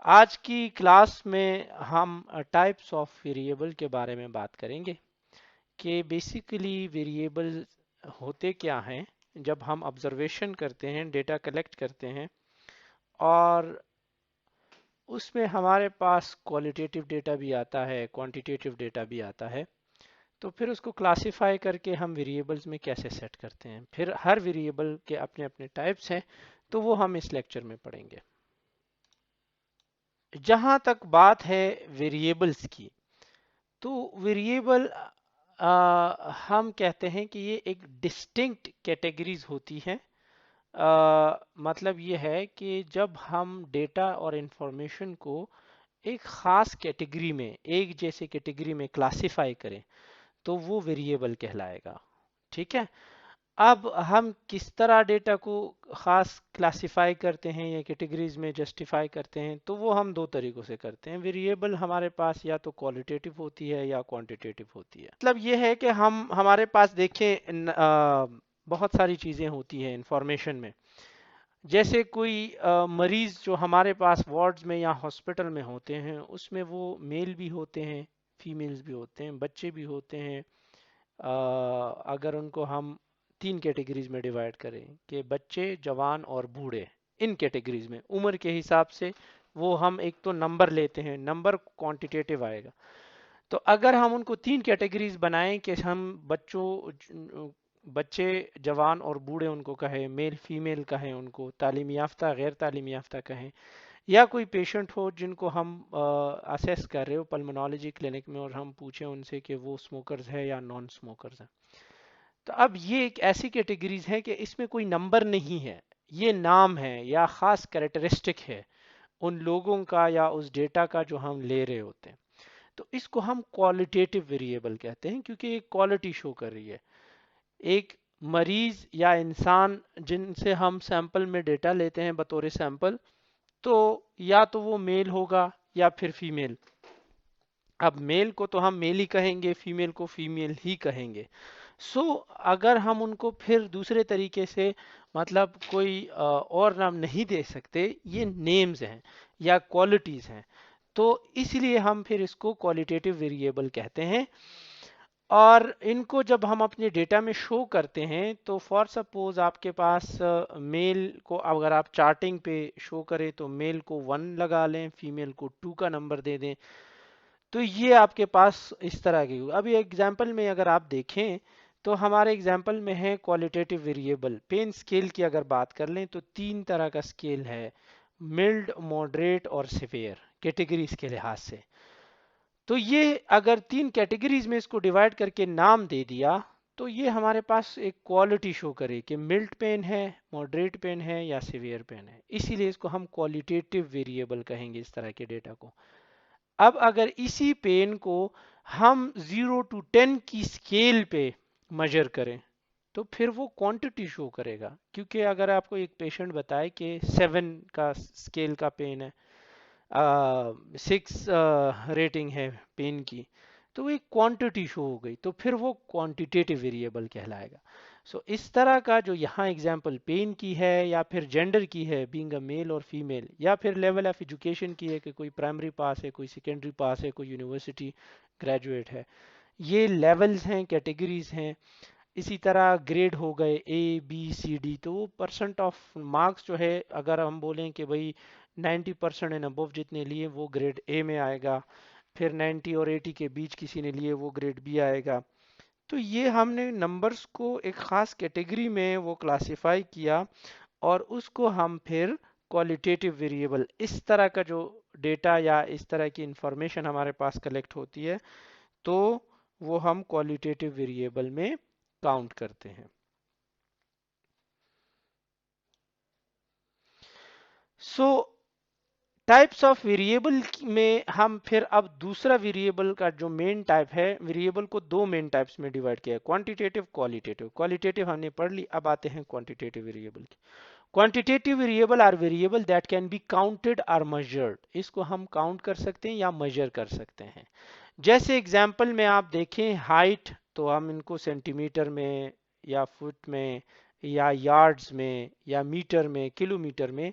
आज की क्लास में हम टाइप्स ऑफ वेरिएबल के बारे में बात करेंगे कि बेसिकली वेरिएबल होते क्या हैं जब हम ऑब्जर्वेशन करते हैं, डेटा कलेक्ट करते हैं और उसमें हमारे पास क्वालिटेटिव डेटा भी आता है, क्वांटिटेटिव डेटा भी आता है। तो फिर उसको क्लासिफाई करके हम वेरिएबल्स में कैसे सेट करते हैं, फिर हर वेरिएबल के अपने अपने टाइप्स हैं, तो वो हम इस लेक्चर में पढ़ेंगे। जहाँ तक बात है वेरिएबल्स की, तो वेरिएबल हम कहते हैं कि ये एक डिस्टिंक्ट कैटेगरीज होती हैं। मतलब ये है कि जब हम डेटा और इंफॉर्मेशन को एक खास कैटेगरी में, एक जैसे कैटेगरी में क्लासिफाई करें तो वो वेरिएबल कहलाएगा। ठीक है। अब हम किस तरह डेटा को खास क्लासिफाई करते हैं या कैटेगरीज में जस्टिफाई करते हैं, तो वो हम दो तरीकों से करते हैं। वेरिएबल हमारे पास या तो क्वालिटेटिव होती है या क्वांटिटेटिव होती है। मतलब ये है कि हम हमारे पास देखें बहुत सारी चीज़ें होती हैं इंफॉर्मेशन में। जैसे कोई मरीज जो हमारे पास वार्ड्स में या हॉस्पिटल में होते हैं, उसमें वो मेल भी होते हैं, फीमेल्स भी होते हैं, बच्चे भी होते हैं। अगर उनको हम तीन कैटेगरीज में डिवाइड करें कि बच्चे, जवान और बूढ़े, इन कैटेगरीज में उम्र के हिसाब से वो हम एक तो नंबर लेते हैं, नंबर क्वांटिटेटिव आएगा। तो अगर हम उनको तीन कैटेगरीज बनाएं कि हम बच्चे, जवान और बूढ़े उनको कहें, मेल फीमेल कहें, उनको तालीम याफ्ता गैर तालीम याफ्ता कहें, या कोई पेशेंट हो जिनको हम असेस कर रहे हो पल्मोनोलॉजी क्लिनिक में और हम पूछें उनसे कि वो स्मोकर्स है या नॉन स्मोकर्स हैं। तो अब ये एक ऐसी कैटेगरीज है कि इसमें कोई नंबर नहीं है, ये नाम है या खास कैरेक्टरिस्टिक है उन लोगों का या उस डेटा का जो हम ले रहे होते हैं। तो इसको हम क्वालिटेटिव वेरिएबल कहते हैं क्योंकि एक क्वालिटी शो कर रही है। एक मरीज या इंसान जिनसे हम सैंपल में डेटा लेते हैं बतौर सैंपल, तो या तो वो मेल होगा या फिर फीमेल। अब मेल को तो हम मेल ही कहेंगे, फीमेल को फीमेल ही कहेंगे। सो अगर हम उनको फिर दूसरे तरीके से, मतलब कोई और नाम नहीं दे सकते, ये नेम्स हैं या क्वालिटीज हैं, तो इसलिए हम फिर इसको क्वालिटेटिव वेरिएबल कहते हैं। और इनको जब हम अपने डेटा में शो करते हैं, तो फॉर सपोज आपके पास मेल को अगर आप चार्टिंग पे शो करें तो मेल को 1 लगा लें, फीमेल को 2 का नंबर दे दें, तो ये आपके पास इस तरह की। अभी एग्जांपल में अगर आप देखें तो हमारे एग्जांपल में है क्वालिटेटिव वेरिएबल। पेन स्केल की अगर बात कर लें तो तीन तरह का स्केल है, मिल्ड, मॉडरेट और सिवियर, कैटेगरीज के लिहाज से। तो ये अगर तीन कैटेगरीज में इसको डिवाइड करके नाम दे दिया, तो ये हमारे पास एक क्वालिटी शो करे कि मिल्ड पेन है, मॉडरेट पेन है या सिवियर पेन है। इसीलिए इसको हम क्वालिटेटिव वेरिएबल कहेंगे इस तरह के डेटा को। अब अगर इसी पेन को हम 0 to 10 की स्केल पे मेजर करें, तो फिर वो क्वांटिटी शो करेगा। क्योंकि अगर आपको एक पेशेंट बताए कि 7 का स्केल का पेन है, 6 रेटिंग है पेन की, तो वो एक क्वांटिटी शो हो गई, तो फिर वो क्वांटिटेटिव वेरिएबल कहलाएगा। सो इस तरह का जो यहाँ एग्जांपल पेन की है या फिर जेंडर की है, बीइंग अ मेल और फीमेल, या फिर लेवल ऑफ एजुकेशन की है कि कोई प्राइमरी पास है, कोई सेकेंडरी पास है, कोई यूनिवर्सिटी ग्रेजुएट है, ये लेवल्स हैं, कैटेगरीज हैं। इसी तरह ग्रेड हो गए A B C D, तो वो परसेंट ऑफ मार्क्स जो है, अगर हम बोलें कि भाई 90% एंड अबव जितने लिए वो ग्रेड A में आएगा, फिर 90 और 80 के बीच किसी ने लिए वो ग्रेड B आएगा। तो ये हमने नंबर्स को एक खास कैटेगरी में वो क्लासिफाई किया और उसको हम फिर क्वालिटेटिव वेरिएबल, इस तरह का जो डेटा या इस तरह की इंफॉर्मेशन हमारे पास कलेक्ट होती है, तो वो हम क्वालिटेटिव वेरिएबल में काउंट करते हैं। सो टाइप्स ऑफ वेरिएबल में हम फिर अब दूसरा वेरिएबल का जो मेन टाइप है, वेरिएबल को दो मेन टाइप्स में डिवाइड किया है, क्वांटिटेटिव, क्वालिटेटिव। क्वालिटेटिव हमने पढ़ ली, अब आते हैं क्वांटिटेटिव वेरिएबल की। Quantitative variable are variable that can be counted और मेजर्ड। इसको हम काउंट कर सकते हैं या मेजर कर सकते हैं। जैसे एग्जांपल में आप देखें, हाइट, तो हम इनको सेंटीमीटर में या फुट में या यार्ड्स में या मीटर में, किलोमीटर में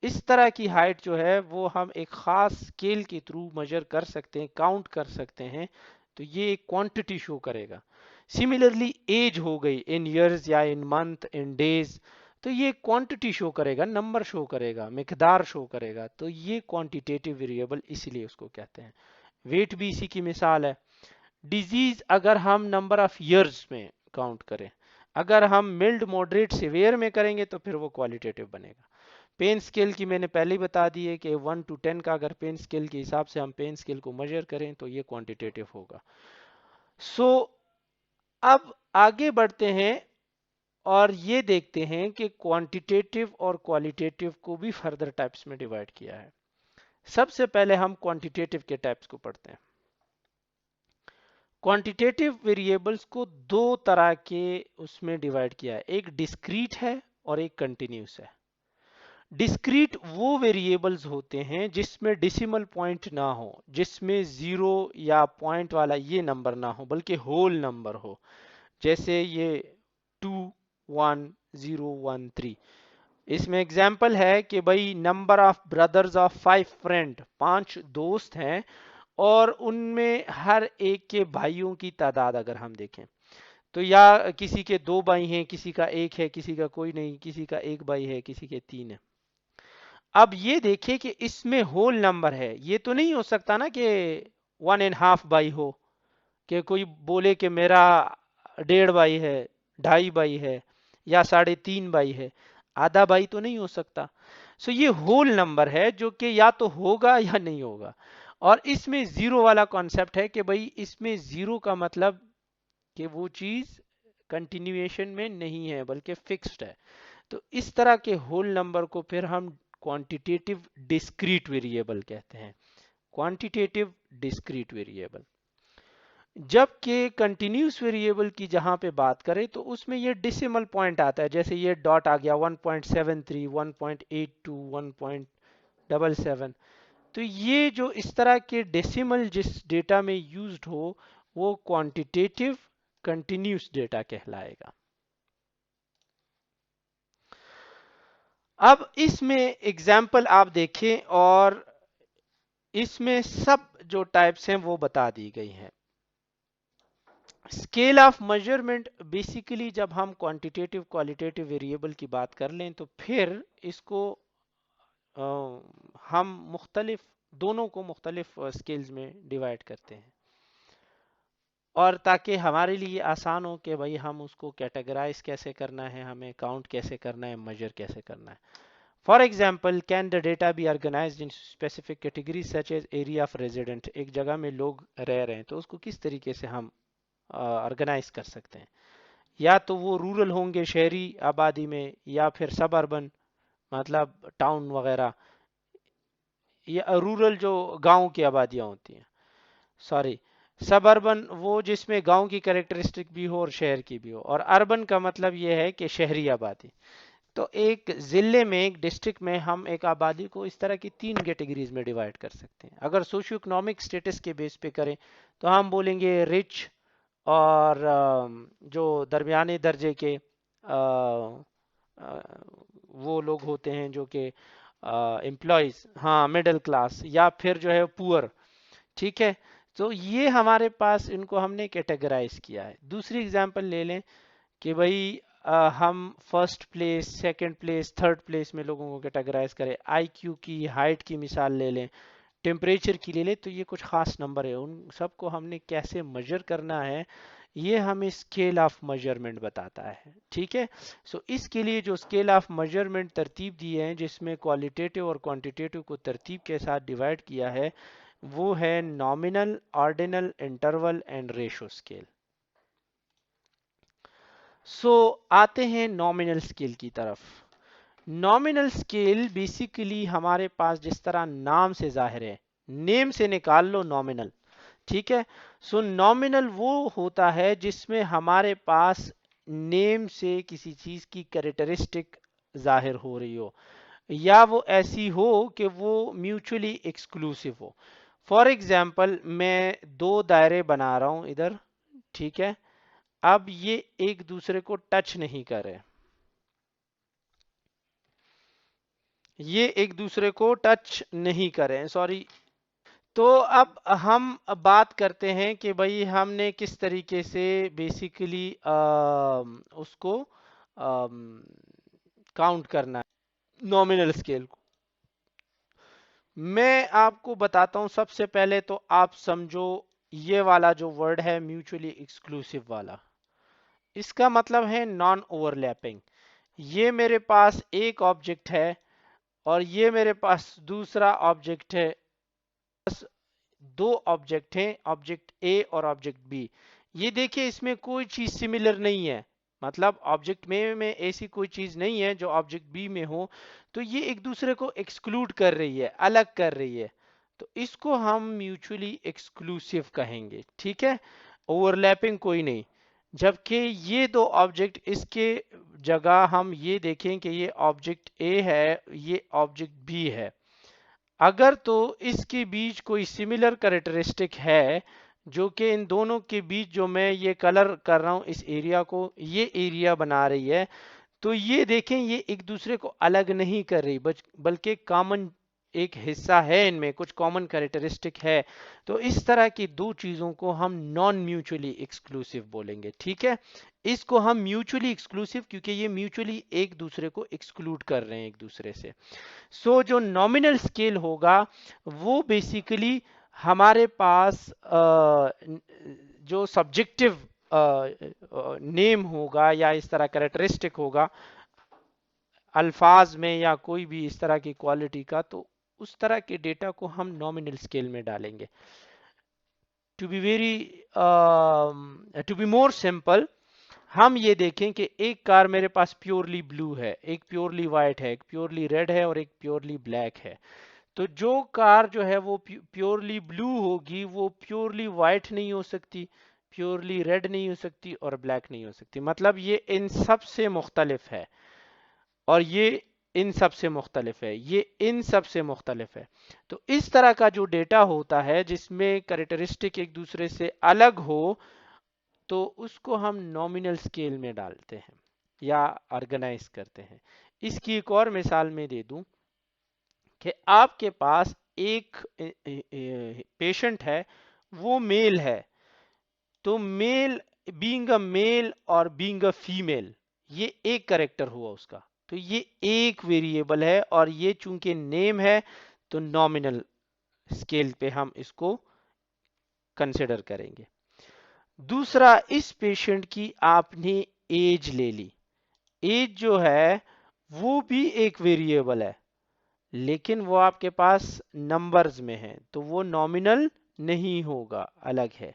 इस तरह की हाइट जो है वो हम एक खास स्केल के थ्रू मेजर कर सकते हैं, काउंट कर सकते हैं, तो ये एक क्वांटिटी शो करेगा। सिमिलरली एज हो गई इन ईयर्स या इन मंथ इन डेज, तो ये क्वांटिटी शो करेगा, नंबर शो करेगा, मिकदार शो करेगा, तो ये क्वांटिटेटिव वेरिएबल इसलिए उसको कहते हैं। वेट भी इसी की मिसाल है। डिजीज अगर हम नंबर ऑफ ईयर्स में काउंट करें, अगर हम मिल्ड मॉडरेट सिवियर में करेंगे तो फिर वो क्वालिटेटिव बनेगा। पेन स्केल की मैंने पहले ही बता दी है कि 1 to 10 का अगर पेन स्केल के हिसाब से हम पेन स्केल को मेजर करें तो ये क्वांटिटेटिव होगा। सो अब आगे बढ़ते हैं और ये देखते हैं कि क्वांटिटेटिव और क्वालिटेटिव को भी फर्दर टाइप्स में डिवाइड किया है। सबसे पहले हम क्वांटिटेटिव के टाइप्स को पढ़ते हैं। क्वांटिटेटिव वेरिएबल्स को दो तरह के उसमें डिवाइड किया है, एक डिस्क्रीट है और एक कंटिन्यूस है। डिस्क्रीट वो वेरिएबल्स होते हैं जिसमें डेसिमल पॉइंट ना हो, जिसमें जीरो या पॉइंट वाला ये नंबर ना हो, बल्कि होल नंबर हो। जैसे ये 21013, इसमें एग्जाम्पल है कि भाई number of brothers of 5 friend, 5 दोस्त हैं और उनमें हर एक के भाइयों की तादाद अगर हम देखें तो या किसी के 2 भाई हैं, किसी का 1 है, किसी का कोई नहीं, किसी का 1 भाई है, किसी के 3 है। अब ये देखिए कि इसमें होल नंबर है, ये तो नहीं हो सकता ना कि 1.5 बाई हो, कि कोई बोले कि मेरा 1.5 बाई है, 2.5 बाई है या 3.5 बाई है, आधा बाई तो नहीं हो सकता। सो ये होल नंबर है जो कि या तो होगा या नहीं होगा। और इसमें जीरो वाला कॉन्सेप्ट है कि भाई इसमें जीरो का मतलब कि वो चीज कंटिन्यूएशन में नहीं है बल्कि फिक्स्ड है। तो इस तरह के होल नंबर को फिर हम क्वांटिटेटिव डिस्क्रीट वेरिएबल कहते हैं। Quantitative discrete variable. जबकि कंटिन्यूस वेरिएबल की जहां पे बात करें तो उसमें ये डेसिमल पॉइंट आता है, जैसे ये डॉट आ गया 1.73, 1.82, 1.77। तो ये जो इस तरह के डेसिमल जिस डेटा में यूज्ड हो वो क्वांटिटेटिव कंटिन्यूस डेटा कहलाएगा। अब इसमें एग्जाम्पल आप देखें और इसमें सब जो टाइप्स हैं वो बता दी गई हैं। स्केल ऑफ मेजरमेंट बेसिकली जब हम क्वांटिटेटिव क्वालिटेटिव वेरिएबल की बात कर लें तो फिर इसको हम मुख्तलिफ दोनों को मुख्तलिफ स्केल्स में डिवाइड करते हैं, और ताकि हमारे लिए आसान हो कि भाई हम उसको कैटेगराइज कैसे करना है, हमें काउंट कैसे करना है, मेजर कैसे करना है। For example, can the data be organised in specific category such as area of resident. एक जगह में लोग रह रहे हैं तो उसको किस तरीके से हम ऑर्गेनाइज कर सकते हैं। या तो वो रूरल होंगे शहरी आबादी में, या फिर सब अर्बन मतलब टाउन वगैरह, या रूरल जो गांव की आबादियां होती हैं, सॉरी सब अर्बन वो जिसमें गांव की कैरेक्टरिस्टिक भी हो और शहर की भी हो, और अर्बन का मतलब ये है कि शहरी आबादी। तो एक जिले में, एक डिस्ट्रिक्ट में हम एक आबादी को इस तरह की 3 कैटेगरीज में डिवाइड कर सकते हैं। अगर सोशियो इकोनॉमिक स्टेटस के बेस पे करें तो हम बोलेंगे रिच, और जो दरमियाने दर्जे के वो लोग होते हैं जो कि एम्प्लॉयज, हाँ मिडिल क्लास, या फिर जो है पुअर। ठीक है, तो ये हमारे पास इनको हमने कैटेगराइज किया है। दूसरी एग्जांपल ले लें कि भाई हम first place, second place, third place में लोगों को कैटेगराइज करें। आईक्यू की, हाइट की मिसाल ले लें, टेम्परेचर की ले लें, तो ये कुछ खास नंबर है, उन सबको हमने कैसे मेजर करना है ये हमें स्केल ऑफ मेजरमेंट बताता है। ठीक है, सो इसके लिए जो स्केल ऑफ मेजरमेंट तरतीब दी है जिसमें क्वालिटेटिव और क्वांटिटेटिव को तरतीब के साथ डिवाइड किया है वो है nominal, ordinal, interval and ratio scale. So आते हैं नॉमिनल स्केल की तरफ। नॉमिनल स्केल बेसिकली हमारे पास जिस तरह नाम से जाहिर है, नेम से निकाल लो नॉमिनल। ठीक है, सो नॉमिनल वो होता है जिसमें हमारे पास नेम से किसी चीज की कैरेक्टरिस्टिक जाहिर हो रही हो, या वो ऐसी हो कि वो म्यूचुअली एक्सक्लूसिव हो। फॉर एग्जाम्पल, मैं 2 दायरे बना रहा हूं इधर, ठीक है, अब ये एक दूसरे को टच नहीं कर रहे, ये एक दूसरे को टच नहीं करें, सॉरी। तो अब हम बात करते हैं कि भाई हमने किस तरीके से बेसिकली उसको काउंट करना है नॉमिनल स्केल को। मैं आपको बताता हूं, सबसे पहले तो आप समझो ये वाला जो वर्ड है म्यूचुअली एक्सक्लूसिव वाला, इसका मतलब है नॉन ओवरलैपिंग। ये मेरे पास एक ऑब्जेक्ट है और ये मेरे पास दूसरा ऑब्जेक्ट है, दो ऑब्जेक्ट हैं, ऑब्जेक्ट ए और ऑब्जेक्ट बी। ये देखिए इसमें कोई चीज सिमिलर नहीं है, मतलब ऑब्जेक्ट में ऐसी कोई चीज नहीं है जो ऑब्जेक्ट बी में हो, तो ये एक दूसरे को एक्सक्लूड कर रही है, अलग कर रही है, तो इसको हम म्यूचुअली एक्सक्लूसिव कहेंगे, ठीक है। ओवरलैपिंग कोई नहीं। जबकि ये दो ऑब्जेक्ट, इसके जगह हम ये देखें कि ये ऑब्जेक्ट ए है, ये ऑब्जेक्ट बी है, अगर तो इसके बीच कोई सिमिलर कैरेक्टरिस्टिक है, जो कि इन दोनों के बीच जो मैं ये कलर कर रहा हूं इस एरिया को, ये एरिया बना रही है, तो ये देखें ये एक दूसरे को अलग नहीं कर रही, बल्कि कॉमन एक हिस्सा है, इनमें कुछ कॉमन कैरेक्टरिस्टिक है। तो इस तरह की दो चीजों को हम नॉन म्यूचुअली एक्सक्लूसिव बोलेंगे, ठीक है। इसको हम म्यूचुअली एक्सक्लूसिव, क्योंकि ये म्यूचुअली एक दूसरे को एक्सक्लूड कर रहे हैं एक दूसरे से। सो जो नॉमिनल स्केल होगा वो बेसिकली हमारे पास जो सब्जेक्टिव नेम होगा या इस तरह कैरेक्टरिस्टिक होगा अल्फाज में या कोई भी इस तरह की क्वालिटी का, तो उस तरह के डेटा को हम नॉमिनल स्केल में डालेंगे। To be very to be more simple, हम ये देखें कि एक कार मेरे पास प्योरली ब्लू है, एक प्योरली वाइट है, एक प्योरली रेड है और एक प्योरली ब्लैक है। तो जो कार जो है वो प्योरली ब्लू होगी वो प्योरली वाइट नहीं हो सकती, प्योरली रेड नहीं हो सकती और ब्लैक नहीं हो सकती, मतलब ये इन सब से मुख्तलिफ है, और ये इन सब से मुख्तलिफ है, ये इन सब से मुख्तलिफ है। तो इस तरह का जो डेटा होता है जिसमें कैरेक्टरिस्टिक एक दूसरे से अलग हो, तो उसको हम नॉमिनल स्केल में डालते हैं या ऑर्गेनाइज करते हैं। इसकी एक और मिसाल में दे दूं कि आपके पास एक पेशेंट है, वो मेल है, तो मेल बीइंग अ मेल और बीइंग अ फीमेल, ये एक करेक्टर हुआ उसका, तो ये एक वेरिएबल है, और ये चूंकि नेम है तो नॉमिनल स्केल पे हम इसको कंसिडर करेंगे। दूसरा, इस पेशेंट की आपने एज ले ली, एज जो है वो भी एक वेरिएबल है, लेकिन वो आपके पास नंबर्स में है, तो वो नॉमिनल नहीं होगा, अलग है।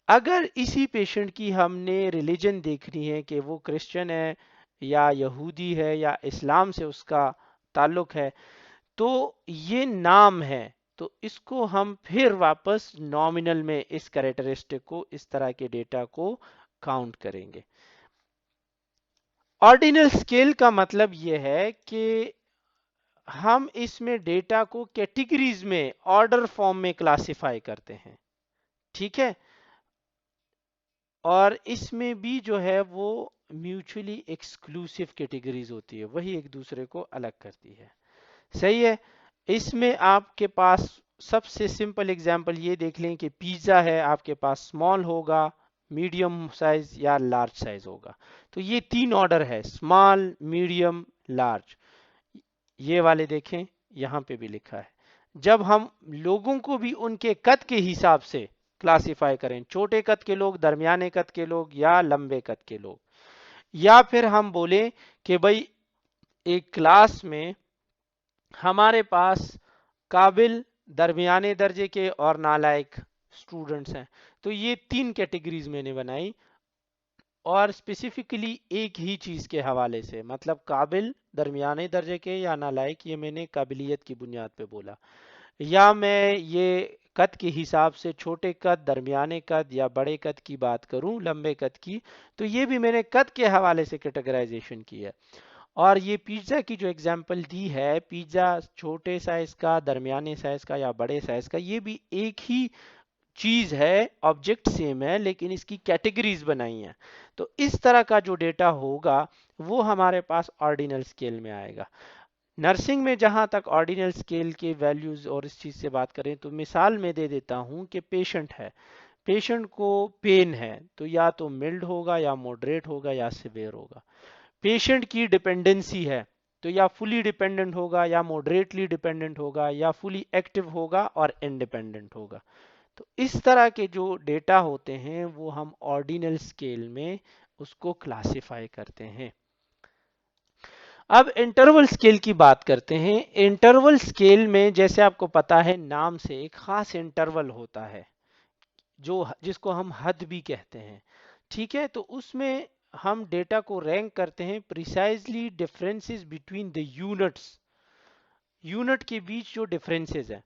अगर इसी पेशेंट की हमने रिलीजन देखनी है कि वो क्रिश्चियन है या यहूदी है या इस्लाम से उसका ताल्लुक है, तो ये नाम है, तो इसको हम फिर वापस नॉमिनल में इस कैरेक्टरिस्टिक को, इस तरह के डेटा को काउंट करेंगे। ऑर्डिनल स्केल का मतलब यह है कि हम इसमें डेटा को कैटेगरीज में ऑर्डर फॉर्म में क्लासिफाई करते हैं, ठीक है, और इसमें भी जो है वो म्यूचुअली एक्सक्लूसिव कैटेगरीज होती है, वही एक दूसरे को अलग करती है, सही है। इसमें आपके पास सबसे सिंपल एग्जांपल ये देख लें कि पिज्ज़ा है, आपके पास स्मॉल होगा, मीडियम साइज या लार्ज साइज होगा, तो ये तीन ऑर्डर है, स्मॉल, मीडियम, लार्ज। ये वाले देखें यहां पे भी लिखा है। जब हम लोगों को भी उनके कद के हिसाब से क्लासिफाई करें, छोटे कद के लोग, दरमियाने कद के लोग या लंबे कद के लोग, या फिर हम बोले कि भाई एक क्लास में हमारे पास काबिल, दरमियाने दर्जे के और नालायक स्टूडेंट्स हैं, तो ये तीन कैटेगरीज मैंने बनाई, और स्पेसिफिकली एक ही चीज के हवाले से, मतलब काबिल, दरमियाने दर्जे के या नालायक, ये मैंने काबिलियत की बुनियाद पे बोला, या मैं ये कद के हिसाब से छोटे कद, दरमियाने कद या बड़े कद की बात करूं, लंबे कद की, तो ये भी मैंने कद के हवाले से कैटेगराइजेशन की है। और ये पिज्ज़ा की जो एग्जांपल दी है, पिज्ज़ा छोटे साइज का, दरमियाने साइज का या बड़े साइज का, ये भी एक ही चीज है, ऑब्जेक्ट सेम है, लेकिन इसकी कैटेगरीज बनाई हैं। तो इस तरह का जो डेटा होगा वो हमारे पास ऑर्डिनल स्केल में आएगा। नर्सिंग में जहां तक ऑर्डिनल स्केल के वैल्यूज और इस चीज से बात करें तो मिसाल में दे देता हूं कि पेशेंट है, पेशेंट को पेन है तो या तो मिल्ड होगा या मॉडरेट होगा या सिवियर होगा। पेशेंट की डिपेंडेंसी है तो या फुली डिपेंडेंट होगा या मॉडरेटली डिपेंडेंट होगा या फुली एक्टिव होगा और इंडिपेंडेंट होगा। तो इस तरह के जो डेटा होते हैं वो हम ऑर्डिनल स्केल में उसको क्लासिफाई करते हैं। अब इंटरवल स्केल की बात करते हैं। इंटरवल स्केल में जैसे आपको पता है नाम से एक खास इंटरवल होता है जो जिसको हम हद भी कहते हैं, ठीक है। तो उसमें हम डेटा को रैंक करते हैं precisely differences between the units, unit के बीच जो डिफरेंसेस है।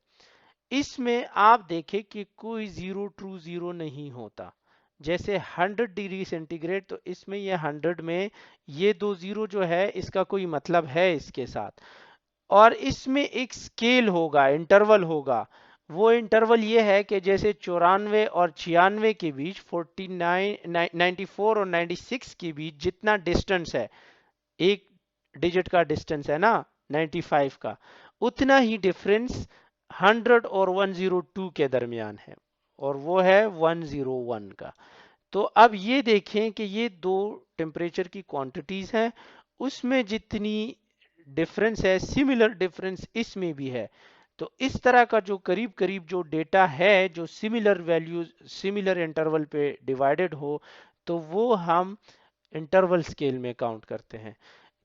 इसमें आप देखें कि कोई जीरो ट्रू जीरो नहीं होता। जैसे 100 डिग्री सेंटीग्रेड तो इसमें ये 100 में ये दो जीरो जो है इसका कोई मतलब है इसके साथ। और इसमें एक स्केल होगा, इंटरवल होगा। वो इंटरवल ये है कि जैसे 94 और 96 के बीच 49 94 और 96 के बीच जितना डिस्टेंस है, एक डिजिट का डिस्टेंस है ना 95 का, उतना ही डिफरेंस 100 और 102 के दरमियान है और वो है 101 का। तो अब ये देखें कि ये दो टेम्परेचर की क्वांटिटीज हैं, उसमें जितनी डिफरेंस है सिमिलर डिफरेंस इसमें भी है। तो इस तरह का जो करीब करीब जो डेटा है जो सिमिलर वैल्यूज सिमिलर इंटरवल पे डिवाइडेड हो तो वो हम इंटरवल स्केल में काउंट करते हैं।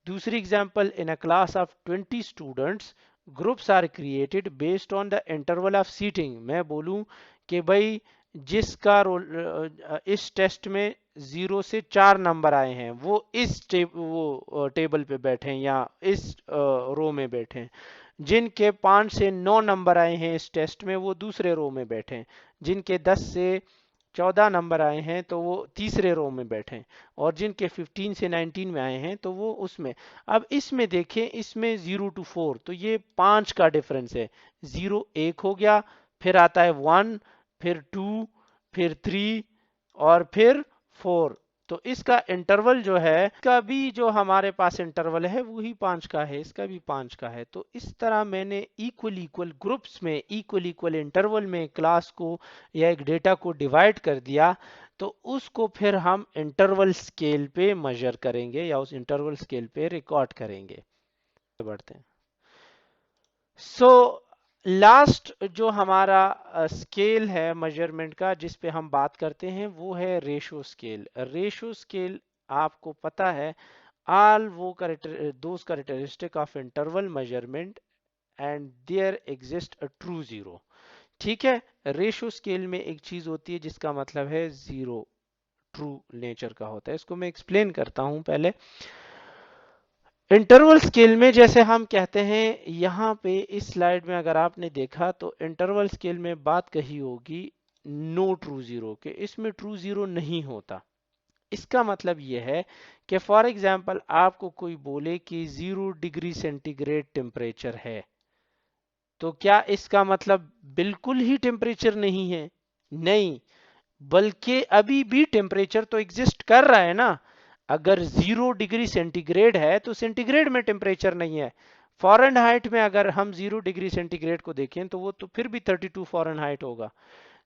दूसरी example, in a class of 20 students groups are created based on the interval of seating. मैं बोलूं कि भाई जिसका इस टेस्ट में 0 से 4 नंबर आए हैं वो वो टेबल पे बैठे हैं या इस रो में बैठे हैं। जिनके 5 से 9 नंबर आए हैं इस टेस्ट में वो दूसरे रो में बैठे हैं। जिनके 10 से 14 नंबर आए हैं तो वो तीसरे रो में बैठे हैं। और जिनके 15 से 19 में आए हैं तो वो उसमें। अब इसमें देखें, इसमें 0 to 4 तो ये 5 का डिफरेंस है। 0 एक हो गया, फिर आता है 1, फिर 2, फिर 3 और फिर 4। तो इसका इंटरवल जो है, इसका भी जो हमारे पास इंटरवल है वो ही 5 का है, इसका भी 5 का है। तो इस तरह मैंने इक्वल इक्वल ग्रुप्स में इक्वल इक्वल इंटरवल में क्लास को या एक डेटा को डिवाइड कर दिया। तो उसको फिर हम इंटरवल स्केल पे मेजर करेंगे या उस इंटरवल स्केल पे रिकॉर्ड करेंगे। बढ़ते हैं। सो लास्ट जो हमारा स्केल है मेजरमेंट का जिस पे हम बात करते हैं वो है रेशो स्केल। रेशो स्केल आपको पता है all वो those characteristic of interval measurement and there exist a true zero। ठीक है, रेशो स्केल में एक चीज होती है जिसका मतलब है जीरो, ट्रू नेचर का होता है। इसको मैं एक्सप्लेन करता हूं पहले। इंटरवल स्केल में जैसे हम कहते हैं यहाँ पे इस स्लाइड में अगर आपने देखा तो इंटरवल स्केल में बात कही होगी नो ट्रू जीरो के, इसमें ट्रू जीरो नहीं होता। इसका मतलब यह है कि फॉर एग्जांपल आपको कोई बोले कि 0 डिग्री सेंटीग्रेड टेम्परेचर है तो क्या इसका मतलब बिल्कुल ही टेम्परेचर नहीं है? नहीं, बल्कि अभी भी टेम्परेचर तो एग्जिस्ट कर रहा है ना। अगर 0 डिग्री सेंटीग्रेड है तो सेंटीग्रेड में टेम्परेचर नहीं है। फॉरेनहाइट में अगर हम 0 डिग्री सेंटीग्रेड को देखें तो वो तो फिर भी 32 फॉरेनहाइट होगा,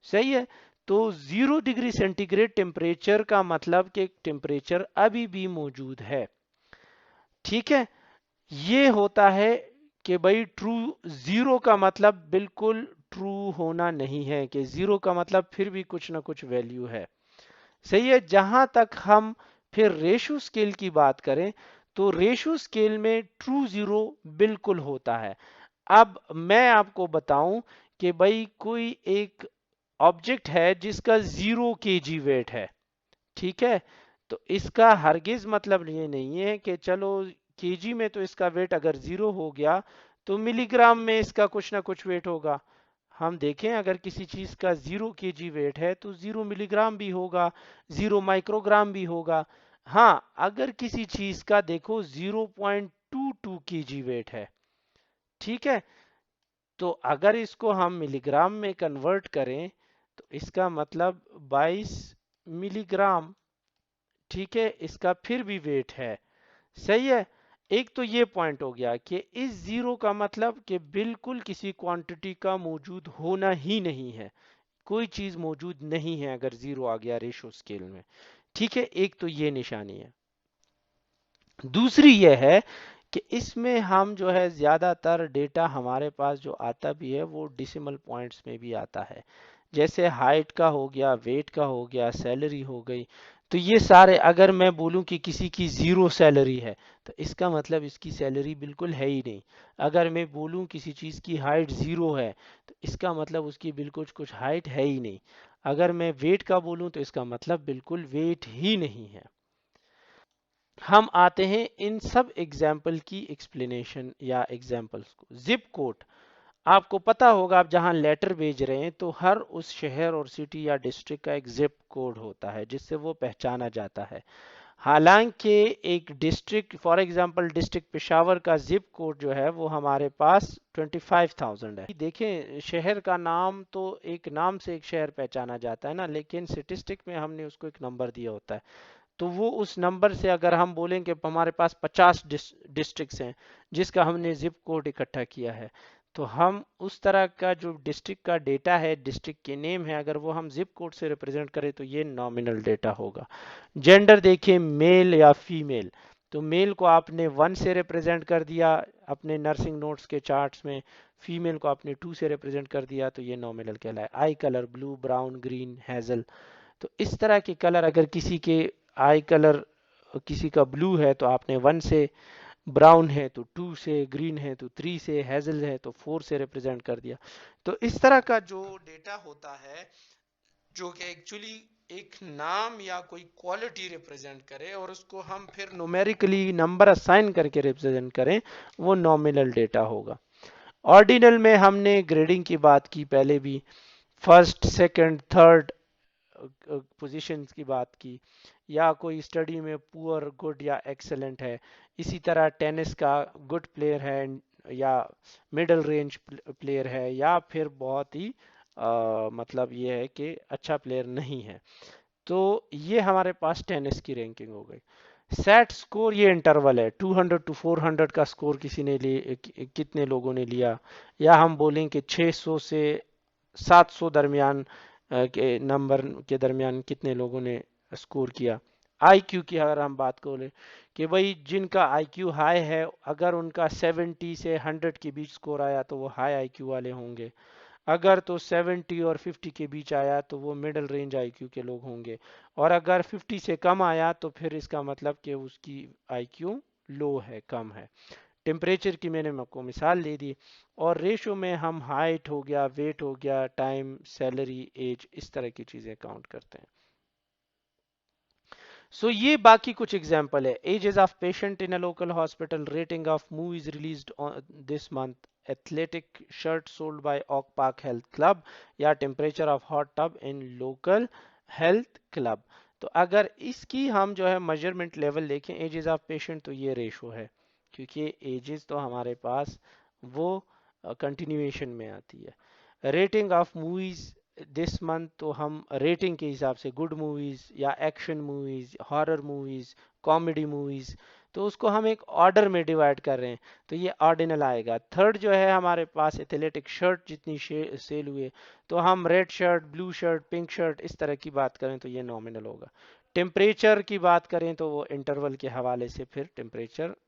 सही है। तो 0 डिग्री सेंटीग्रेड टेम्परेचर का मतलब कि टेम्परेचर अभी भी मौजूद है, ठीक है। ये होता है कि भाई ट्रू, जीरो का मतलब बिल्कुल ट्रू होना नहीं है, कि जीरो का मतलब फिर भी कुछ ना कुछ वैल्यू है, सही है। जहां तक हम फिर रेशो स्केल की बात करें तो रेशो स्केल में ट्रू जीरो बिल्कुल होता है। अब मैं आपको बताऊं कि भाई कोई एक ऑब्जेक्ट है जिसका 0 kg वेट है, ठीक है। तो इसका हरगिज मतलब ये नहीं है कि चलो केजी में तो इसका वेट अगर 0 हो गया तो मिलीग्राम में इसका कुछ ना कुछ वेट होगा। हम देखें अगर किसी चीज का 0 kg वेट है तो 0 मिलीग्राम भी होगा, 0 माइक्रोग्राम भी होगा। हाँ, अगर किसी चीज का देखो 0.22 kg वेट है, ठीक है, तो अगर इसको हम मिलीग्राम में कन्वर्ट करें तो इसका मतलब 22 मिलीग्राम, ठीक है, इसका फिर भी वेट है, सही है। ایک تو یہ پوائنٹ ہو گیا کہ اس زیرو کا مطلب کہ بالکل کسی کوانٹٹی کا موجود ہونا ہی نہیں ہے، کوئی چیز موجود نہیں ہے اگر زیرو آ گیا ریشو اسکیل میں. ٹھیک ہے، ایک تو یہ نشانی ہے. دوسری یہ ہے کہ اس میں ہم جو ہے زیادہ تر ڈیٹا ہمارے پاس جو آتا بھی ہے وہ ڈیسیمل پوائنٹس میں بھی آتا ہے، جیسے ہائٹ کا ہو گیا، ویٹ کا ہو گیا، سیلری ہو گئی. تو یہ سارے اگر میں بولوں کہ کسی کی زیرو سیلری ہے تو اس کا مطلب اس کی سیلری بالکل ہے ہی نہیں. اگر میں بولوں کسی چیز کی ہائٹ زیرو ہے تو اس کا مطلب اس کی بالکل کچھ ہائٹ ہے ہی نہیں. اگر میں ویٹ کا بولوں تو اس کا مطلب بالکل ویٹ ہی نہیں ہے. ہم آتے ہیں ان سب ایگزامپل کی ایکسپلینیشن یا ایگزامپلس کو. زپ کوڈ آپ کو پتا ہوگا، آپ جہاں لیٹر بھیج رہے ہیں تو ہر اس شہر اور سٹی یا ڈسٹرکٹ کا ایک زپ کوڈ ہوتا ہے جس سے وہ پہچانا جاتا ہے. حالانکہ ایک district for example district Peshawar کا زپ کوڈ جو ہے وہ ہمارے پاس 25,000 ہے. دیکھیں شہر کا نام تو ایک نام سے ایک شہر پہچانا جاتا ہے نا، لیکن سٹیسٹک میں ہم نے اس کو ایک نمبر دیا ہوتا ہے. تو وہ اس نمبر سے اگر ہم بولیں کہ ہمارے پاس 50 ڈسٹرکٹس ہیں جس کا ہم نے زپ کوڈ اکٹھا کیا ہے، تو ہم اس طرح کا جو ڈسٹرکٹ کا ڈیٹا ہے، ڈسٹرکٹ کے نیم ہے، اگر وہ ہم زپ کوڈ سے ریپرزینٹ کریں تو یہ نامنل ڈیٹا ہوگا. جینڈر دیکھیں میل یا فیمیل، تو میل کو آپ نے 1 سے ریپرزینٹ کر دیا اپنے نرسنگ نوٹس کے چارٹس میں، فیمیل کو آپ نے 2 سے ریپرزینٹ کر دیا تو یہ نامنل کہلائے. آئی colour blue, brown, green, hazel, تو اس طرح کے کلر اگر کسی کے آئی کلر کسی کا بلو ہے تو آپ نے 1 سے، براؤن ہے تو 2 سے، گرین ہے تو 3 سے، ہیزل ہے تو 4 سے ریپرزینٹ کر دیا. تو اس طرح کا جو ڈیٹا ہوتا ہے جو کہ ایکچولی ایک نام یا کوئی کوالٹی ریپرزینٹ کرے اور اس کو ہم پھر نومیریکلی نمبر اسائن کر کے ریپرزینٹ کریں، وہ نامنل ڈیٹا ہوگا. آرڈینل میں ہم نے گریڈنگ کی بات کی پہلے بھی، فرسٹ، سیکنڈ، تھرڈ پوزیشنز کی بات کی، یا کوئی اسٹڈی میں پور، گڈ یا ایکسلنٹ ہے. اسی طرح ٹینس کا گڈ پلیئر ہے یا مڈل رینج پلیئر ہے یا پھر بہت ہی مطلب یہ ہے کہ اچھا پلیئر نہیں ہے. تو یہ ہمارے پاس ٹینس کی رینکنگ ہو گئی. سیٹ سکور یہ انٹرول ہے، 200 to 400 کا سکور کسی نے کتنے لوگوں نے لیا، یا ہم بولیں کہ 600 سے 700 درمیان کے نمبر کے درمیان کتنے لوگوں نے سکور کیا. آئی کیو کی اگر ہم بات کریں کہ بھائی جن کا آئی کیو ہائی ہے اگر ان کا 70 سے 100 کے بیچ سکور آیا تو وہ ہائی آئی کیو والے ہوں گے، اگر تو 70 اور 50 کے بیچ آیا تو وہ مڈل رینج آئی کیو کے لوگ ہوں گے، اور اگر 50 سے کم آیا تو پھر اس کا مطلب کہ اس کی آئی کیو لو ہے، کم ہے. ٹیمپریچر کی میں نے آپ کو مثال دے دی، اور ریشو میں ہم ہائٹ ہو گیا، ویٹ ہو گیا، ٹائم، سیلری، ایج، اس طرح کی چیزیں کاؤنٹ کرتے ہیں. سو یہ باقی کچھ ایگزامپل ہے. Ages of patient in a local hospital, rating of movies released this month, athletic shirt sold by Oak Park Health Club, یا temperature of hot tub in local health club. تو اگر اس کی ہم جو ہے میجرمنٹ لیول دیکھیں ages of patient تو یہ ریشو ہے، کیونکہ ایجز تو ہمارے پاس وہ کنٹینیویشن میں آتی ہے. Rating of movies this month تو ہم ریٹنگ کے حساب سے گڈ موویز یا action movies, horror movies, comedy movies, تو اس کو ہم ایک آرڈر میں ڈیوائڈ کر رہے ہیں تو یہ آرڈینل آئے گا. تھرڈ جو ہے ہمارے پاس ایتھلیٹک شرٹ جتنی سیل ہوئے تو ہم ریڈ شرٹ، بلو شرٹ، پنک شرٹ اس طرح کی بات کریں تو یہ نامنل ہوگا. ٹیمپریچر کی بات کریں تو وہ انٹرول کے حوالے سے پھر ٹیمپریچر